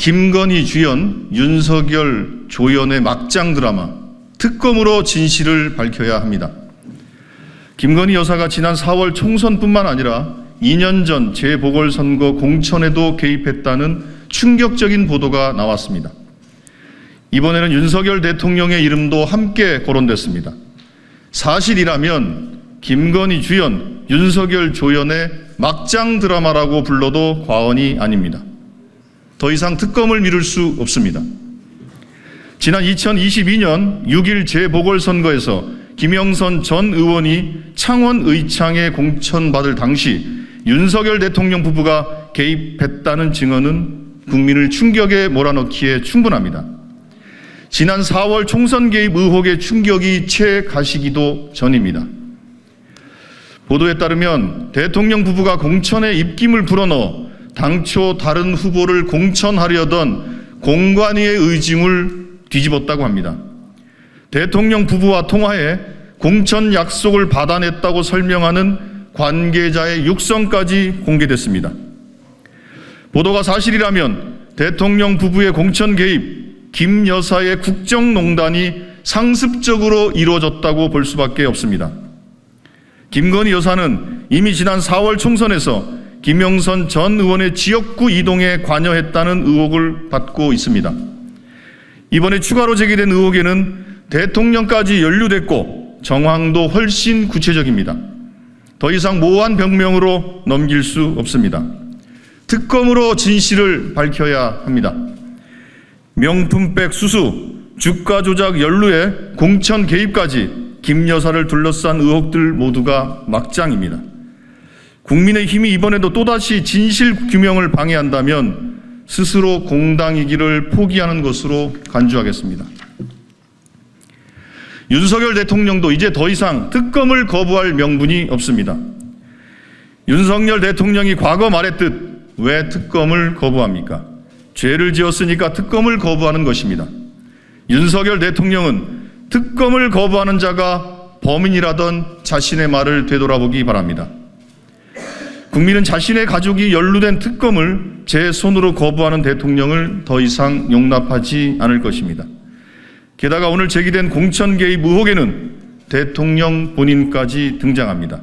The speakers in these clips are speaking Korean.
김건희 주연, 윤석열 조연의 막장 드라마 특검으로 진실을 밝혀야 합니다. 김건희 여사가 지난 4월 총선뿐만 아니라 2년 전 재보궐선거 공천에도 개입했다는 충격적인 보도가 나왔습니다. 이번에는 윤석열 대통령의 이름도 함께 거론됐습니다. 사실이라면 김건희 주연, 윤석열 조연의 막장 드라마라고 불러도 과언이 아닙니다. 더 이상 특검을 미룰 수 없습니다. 지난 2022년 6일 재보궐선거에서 김영선 전 의원이 창원 의창에 공천받을 당시 윤석열 대통령 부부가 개입했다는 증언은 국민을 충격에 몰아넣기에 충분합니다. 지난 4월 총선 개입 의혹의 충격이 채 가시기도 전입니다. 보도에 따르면 대통령 부부가 공천에 입김을 불어넣어 당초 다른 후보를 공천하려던 공관위의 의중을 뒤집었다고 합니다. 대통령 부부와 통화해 공천 약속을 받아냈다고 설명하는 관계자의 육성까지 공개됐습니다. 보도가 사실이라면 대통령 부부의 공천 개입, 김 여사의 국정농단이 상습적으로 이루어졌다고 볼 수밖에 없습니다. 김건희 여사는 이미 지난 4월 총선에서 김영선 전 의원의 지역구 이동에 관여했다는 의혹을 받고 있습니다. 이번에 추가로 제기된 의혹에는 대통령까지 연루됐고 정황도 훨씬 구체적입니다. 더 이상 모호한 병명으로 넘길 수 없습니다. 특검으로 진실을 밝혀야 합니다. 명품백 수수, 주가 조작 연루에 공천 개입까지 김 여사를 둘러싼 의혹들 모두가 막장입니다. 국민의힘이 이번에도 또다시 진실 규명을 방해한다면 스스로 공당이기를 포기하는 것으로 간주하겠습니다. 윤석열 대통령도 이제 더 이상 특검을 거부할 명분이 없습니다. 윤석열 대통령이 과거 말했듯 왜 특검을 거부합니까? 죄를 지었으니까 특검을 거부하는 것입니다. 윤석열 대통령은 특검을 거부하는 자가 범인이라던 자신의 말을 되돌아보기 바랍니다. 국민은 자신의 가족이 연루된 특검을 제 손으로 거부하는 대통령을 더 이상 용납하지 않을 것입니다. 게다가 오늘 제기된 공천 개입 의혹에는 대통령 본인까지 등장합니다.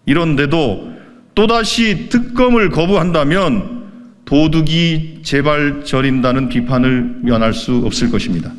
이런데도 또다시 특검을 거부한다면 도둑이 제발 저린다는 비판을 면할 수 없을 것입니다.